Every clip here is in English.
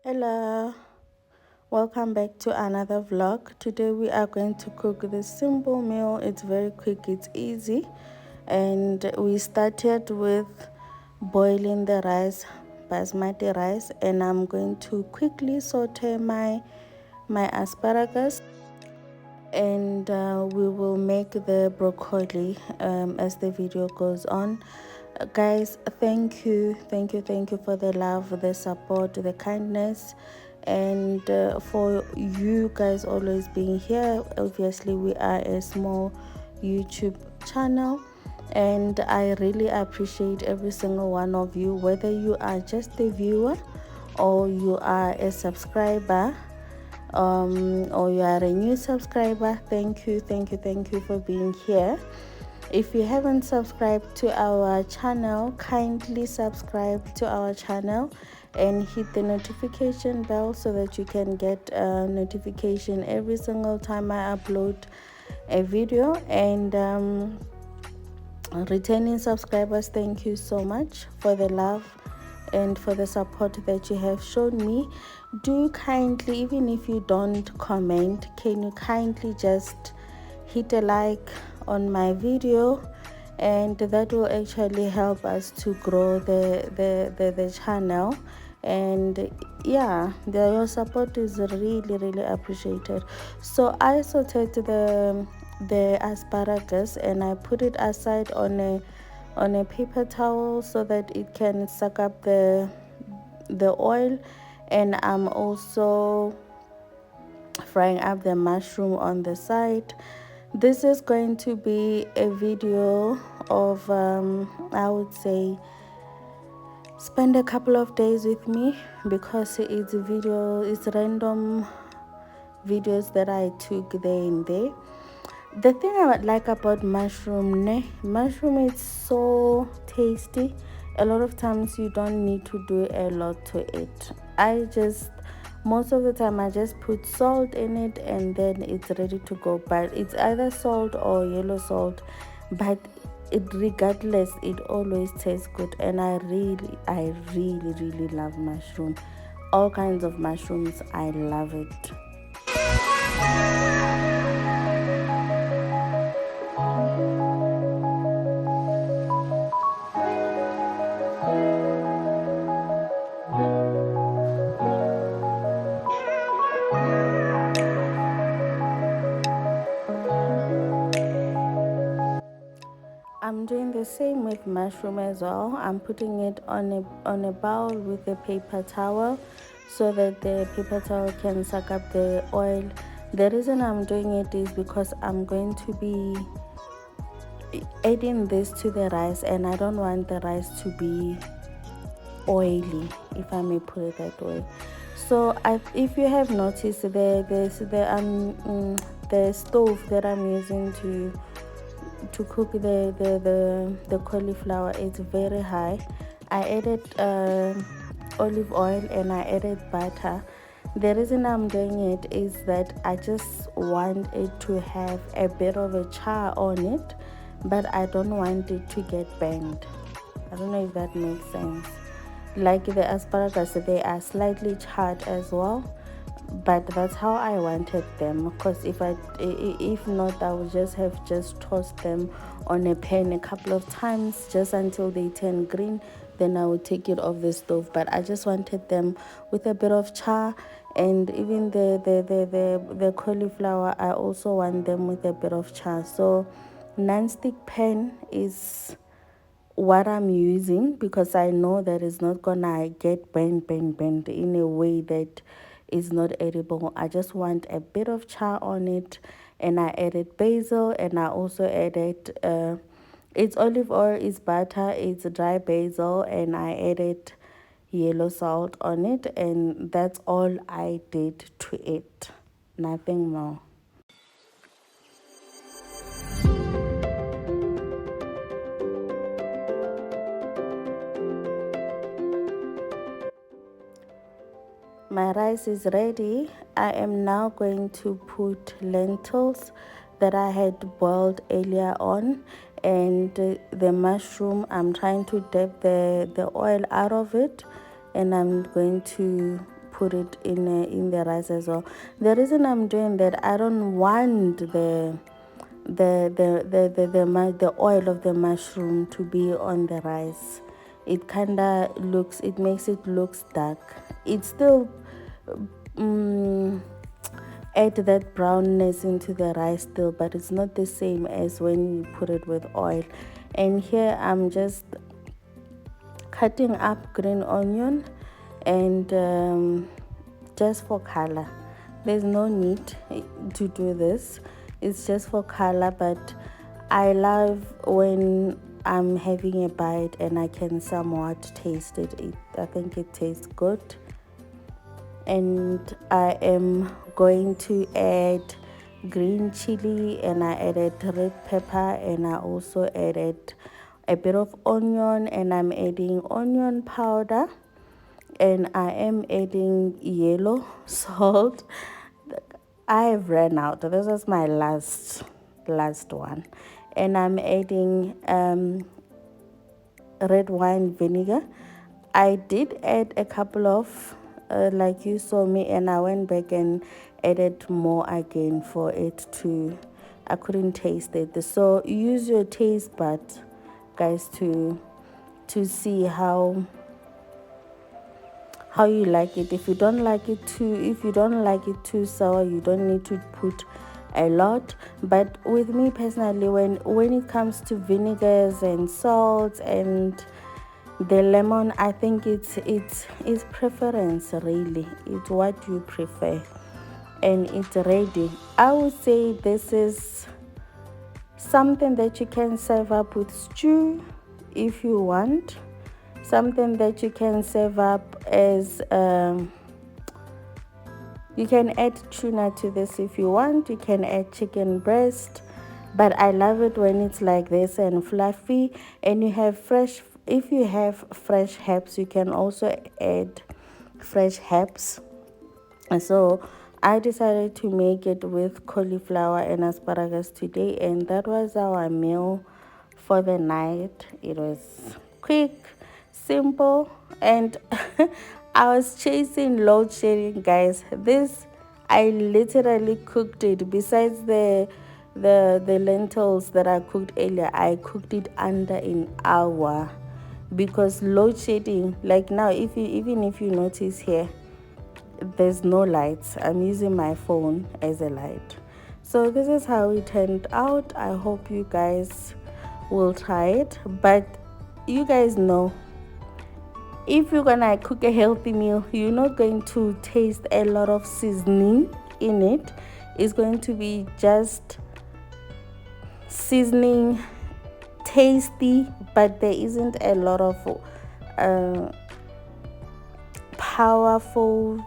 Hello, welcome back to another vlog. Today we are going to cook this simple meal. It's very quick, it's easy, and we started with boiling the rice, basmati rice, and I'm going to quickly saute my asparagus, and we will make the broccoli as the video goes on. Guys, thank you for the love, the support, the kindness, and for you guys always being here. Obviously we are a small YouTube channel, and I really appreciate every single one of you, whether you are just a viewer or you are a subscriber, or you are a new subscriber. Thank you for being here. If you haven't subscribed to our channel, kindly subscribe to our channel and hit the notification bell so that you can get a notification every single time I upload a video. And returning subscribers, thank you so much for the love and for the support that you have shown me. Do kindly, even if you don't comment, can you kindly just hit a like on my video, and that will actually help us to grow the channel. And yeah, your support is really appreciated. So I sauteed the asparagus and I put it aside on a paper towel so that it can suck up the oil. And I'm also frying up the mushroom on the side. This is going to be a video of I would say spend a couple of days with me, because it's random videos that I took there and there. The thing I would like about mushroom is so tasty. A lot of times you don't need to do a lot to it. Most of the time I just put salt in it and then it's ready to go. But it's either salt or yellow salt, but regardless, it always tastes good. And I really love mushroom. All kinds of mushrooms, I love it. I'm doing the same with mushroom as well. I'm putting it on a bowl with a paper towel so that the paper towel can suck up the oil. The reason I'm doing it is because I'm going to be adding this to the rice, and I don't want the rice to be oily, if I may put it that way. So if you have noticed, the stove that I'm using to cook the cauliflower, it's very high. I added olive oil and I added butter. The reason I'm doing it is that I just want it to have a bit of a char on it, but I don't want it to get burned. I don't know if that makes sense. Like the asparagus, they are slightly charred as well, but that's how I wanted them. Because if not, I would just have tossed them on a pan a couple of times just until they turn green. Then I would take it off the stove. But I just wanted them with a bit of char, and even the cauliflower, I also want them with a bit of char. So non-stick pan is what I'm using, because I know that it's not gonna get bent in a way that is not edible. I just want a bit of char on it, and I added basil, and I also added it's olive oil, it's butter, it's dry basil, and I added yellow salt on it, and that's all I did to it, nothing more. My rice is ready. I am now going to put lentils. that I had boiled earlier on, and the mushroom, I'm trying to dip the oil out of it, and I'm going to put it in the rice as well. The reason I'm doing that, I don't want the oil of the mushroom to be on the rice. It makes it looks dark. It still add that brownness into the rice still, but it's not the same as when you put it with oil. And here I'm just cutting up green onion, and just for color. There's no need to do this, it's just for color, but I love when I'm having a bite and I can somewhat taste it. I think it tastes good. And I am going to add green chili, and I added red pepper, and I also added a bit of onion, and I'm adding onion powder, and I am adding yellow salt. I have ran out. This is my last one, and I'm adding red wine vinegar. I did add a couple of like you saw me, and I went back and added more again for it to, I couldn't taste it. So use your taste buds, guys, to see how you like it. If you don't like it too sour, you don't need to put a lot. But with me personally, when it comes to vinegars and salts and the lemon, I think it's preference, really. It's what you prefer, and it's ready. I would say this is something that you can serve up with stew if you want, something that you can serve up as you can add tuna to this if you want, you can add chicken breast, but I love it when it's like this and fluffy. And you have fresh, if you have fresh herbs, you can also add fresh herbs. And so I decided to make it with cauliflower and asparagus today, and that was our meal for the night. It was quick, simple, and I was chasing load shedding, guys. This, I literally cooked it. Besides the lentils that I cooked earlier, I cooked it under an hour, because load shedding, like now, even if you notice here, there's no lights. I'm using my phone as a light. So this is how it turned out. I hope you guys will try it. But you guys know, if you're gonna cook a healthy meal, you're not going to taste a lot of seasoning in it. It's going to be just seasoning, tasty, but there isn't a lot of powerful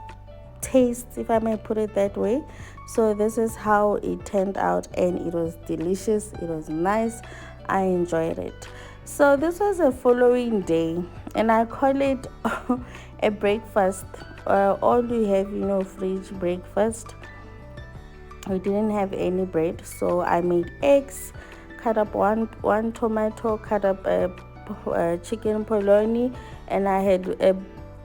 taste, if I may put it that way. So this is how it turned out, and it was delicious, it was nice, I enjoyed it. So this was a following day, and I call it a breakfast. All we have, fridge breakfast. We didn't have any bread, so I made eggs, cut up one tomato, cut up a chicken polony, and I had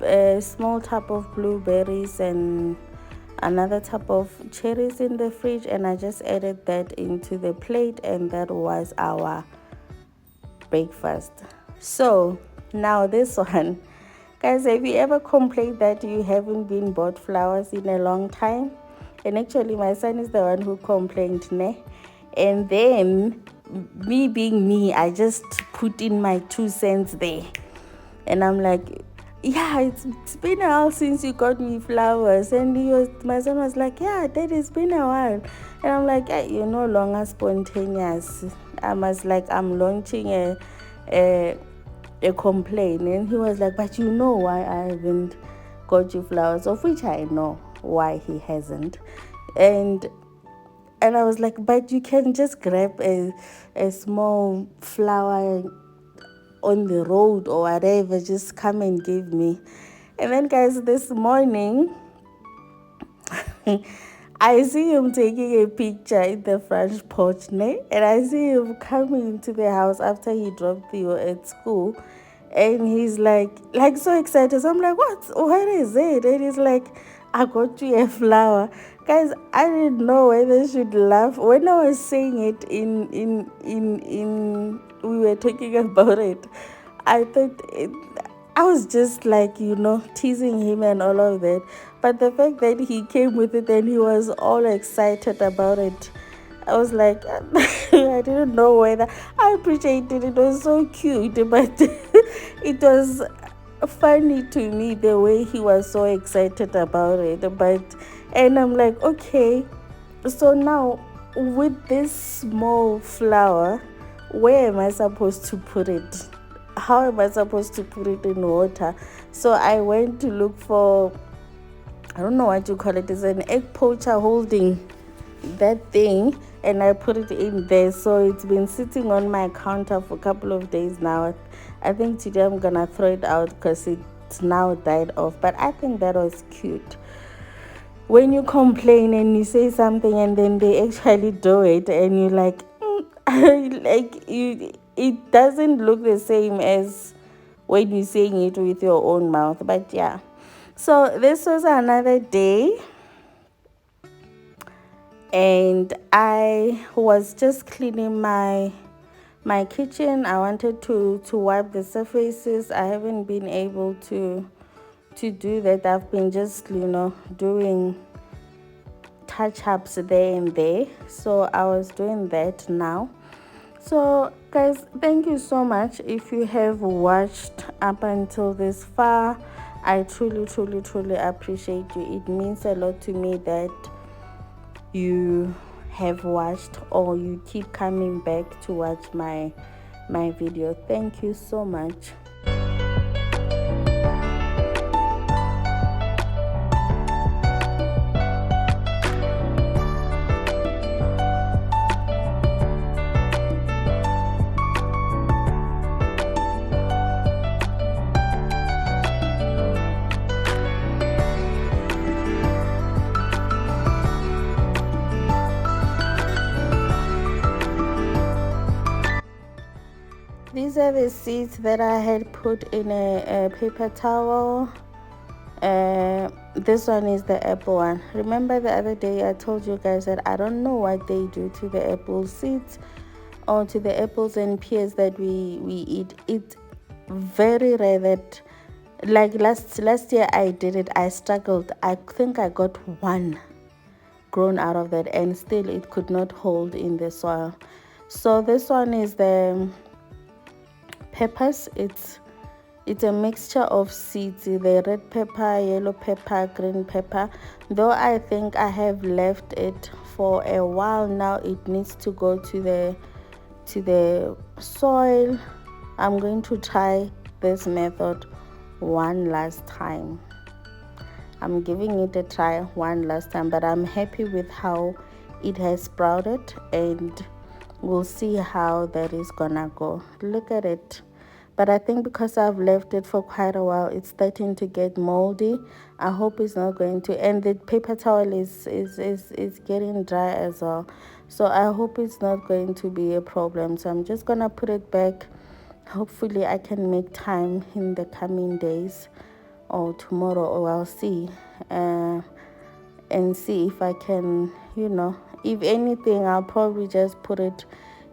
a small tub of blueberries and another tub of cherries in the fridge, and I just added that into the plate, and that was our breakfast. So now this one, guys, have you ever complained that you haven't been bought flowers in a long time? And actually my son is the one who complained, ne? And then me being me, I just put in my 2 cents there, and I'm like, yeah, it's been a while since you got me flowers. And my son was like, yeah, Dad, it's been a while. And I'm like, yeah, you're no longer spontaneous. I'm launching a complaint. And he was like, but you know why I haven't got you flowers, of which I know why he hasn't. And I was like, but you can just grab a small flower on the road or whatever, just come and give me. And then, guys, this morning I see him taking a picture in the front porch, ne? And I see him coming into the house after he dropped Theo at school. And he's like so excited. So I'm like, what is it? And he's like, I got you a flower. Guys, I didn't know whether I should laugh. When I was saying it in we were talking about it, I thought I was just like, teasing him and all of that. But the fact that he came with it and he was all excited about it, I was like, I didn't know whether I appreciated it. It was so cute, but it was funny to me the way he was so excited about it. And I'm like, okay, so now with this small flower, where am I supposed to put it? How am I supposed to put it in water? So I went to look for, I don't know what you call it. It's an egg poacher holding that thing, and I put it in there. So it's been sitting on my counter for a couple of days now. I think today I'm gonna throw it out because it's now died off. But I think that was cute. When you complain and you say something and then they actually do it, and you're like, it doesn't look the same as when you're saying it with your own mouth. But yeah, so this was another day, and I was just cleaning my kitchen. I wanted to wipe the surfaces. I haven't been able to do that. I've been just doing touch-ups there and there, so I was doing that now. So guys, thank you so much if you have watched up until this far. I truly appreciate you. It means a lot to me that you have watched or you keep coming back to watch my video. Thank you so much. These are the seeds that I had put in a paper towel. This one is the apple one. Remember the other day I told you guys that I don't know what they do to the apple seeds or to the apples and pears that we eat. It's very rare that, like last year I did it. I struggled. I think I got one grown out of that, and still it could not hold in the soil. So this one is the peppers. It's a mixture of seeds, the red pepper, yellow pepper, green pepper. Though I think I have left it for a while now, it needs to go to the soil. I'm going to try this method one last time. I'm giving it a try one last time, but I'm happy with how it has sprouted, and we'll see how that is gonna go. Look at it. But I think because I've left it for quite a while, it's starting to get moldy. I hope it's not going to. And the paper towel is getting dry as well. So I hope it's not going to be a problem. So I'm just going to put it back. Hopefully I can make time in the coming days or tomorrow, or I'll see. And see if I can, if anything, I'll probably just put it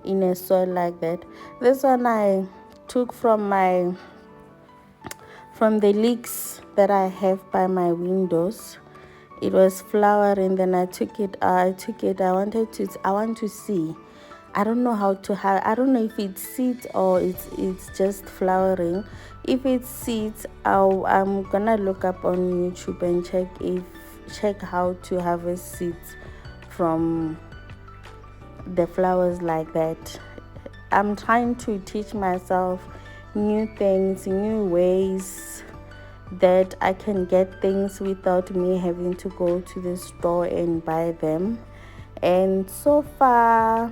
in a soil like that. This one I took from the leeks that I have by my windows. It was flowering, then I took it. I want to see. I don't know how to have. I don't know if it's seeds or it's just flowering. If it's seeds, I'm gonna look up on YouTube and check how to harvest seeds from the flowers like that. I'm trying to teach myself new things, new ways that I can get things without me having to go to the store and buy them. And so far,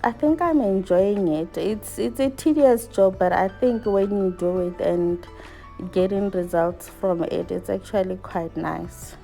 I think I'm enjoying it. It's a tedious job, but I think when you do it and getting results from it, it's actually quite nice.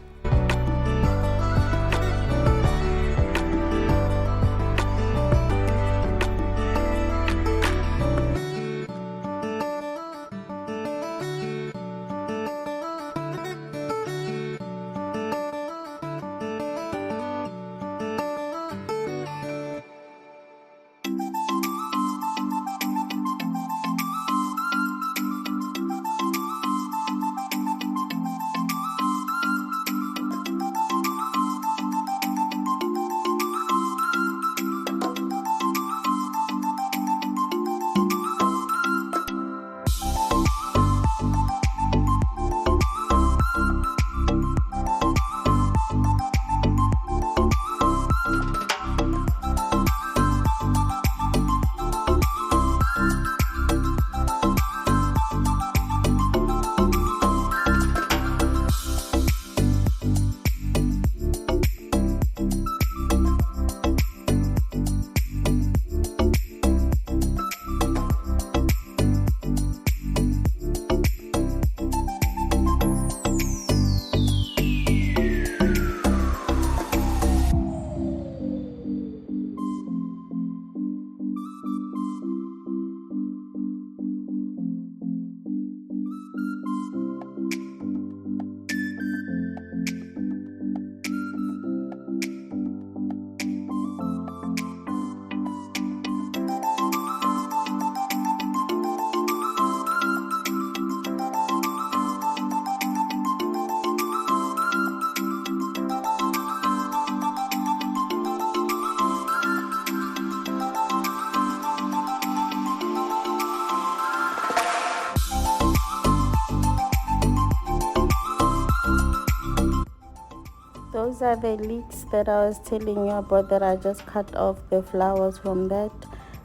are the leeks that I was telling you about, that I just cut off the flowers from that.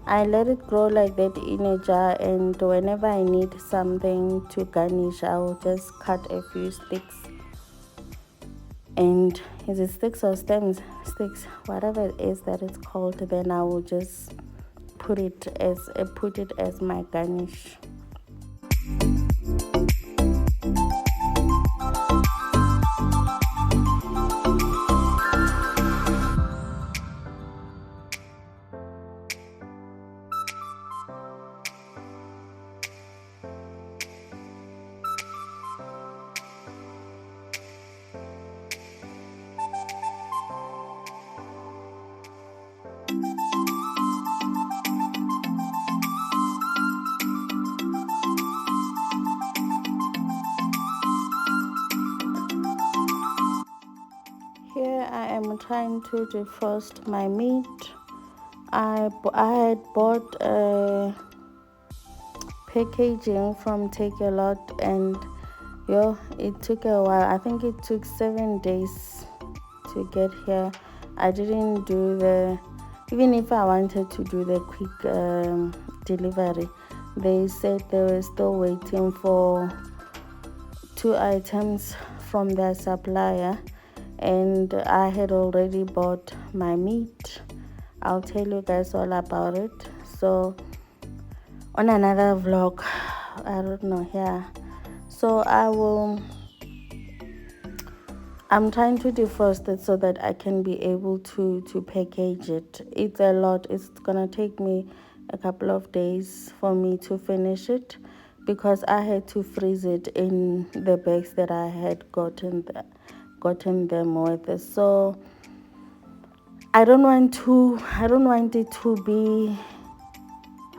I let it grow like that in a jar, and whenever I need something to garnish, I will just cut a few sticks. And is it sticks or stems? Sticks, whatever it is that it's called, then I will just put it as my garnish. Here I am trying to defrost my meat. I had bought packaging from Takealot, and it took a while. I think it took 7 days to get here. I didn't do even if I wanted to do the quick delivery, they said they were still waiting for 2 items from their supplier, and I had already bought my meat. I'll tell you guys all about it. So on another vlog, I don't know here. So I'm trying to defrost it so that I can be able to package it. It's a lot. It's gonna take me a couple of days for me to finish it, because I had to freeze it in the bags that I had gotten them with. So I don't want it to be,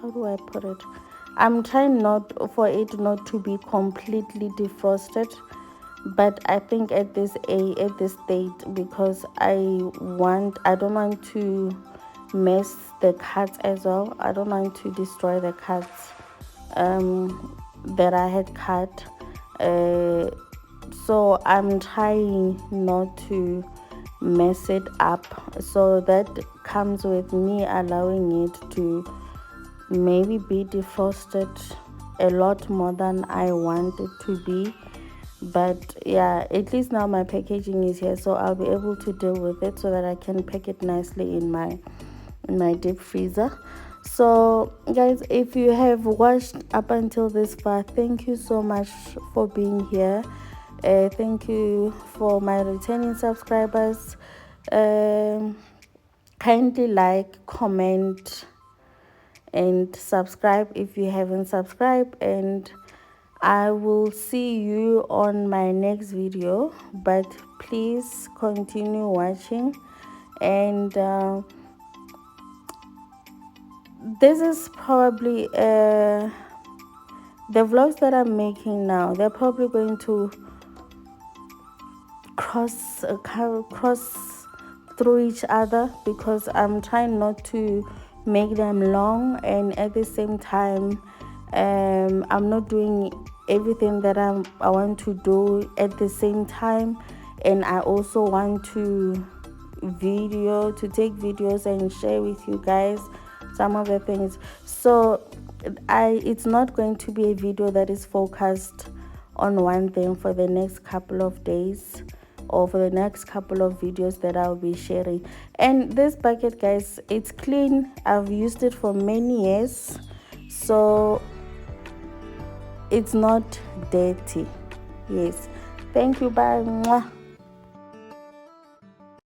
how do I put it? I'm trying not for it not to be completely defrosted, but I think at this state, because I don't want to mess the cuts as well. I don't want to destroy the cuts that I had cut. So I'm trying not to mess it up. So that comes with me allowing it to maybe be defrosted a lot more than I want it to be. But yeah, at least now my packaging is here, so I'll be able to deal with it so that I can pack it nicely in my deep freezer. So guys, if you have watched up until this far, thank you so much for being here. Thank you for my returning subscribers. Kindly like, comment, and subscribe if you haven't subscribed, and I will see you on my next video. But please continue watching, and this is probably the vlogs that I'm making now, they're probably going to cross through each other, because I'm trying not to make them long, and at the same time I'm not doing everything that I want to do at the same time, and I also want to take videos and share with you guys some of the things. So it's not going to be a video that is focused on one thing for the next couple of days, or for the next couple of videos that I'll be sharing. And this bucket, guys, it's clean. I've used it for many years, so it's not dirty. Yes, thank you, bye. Mwah.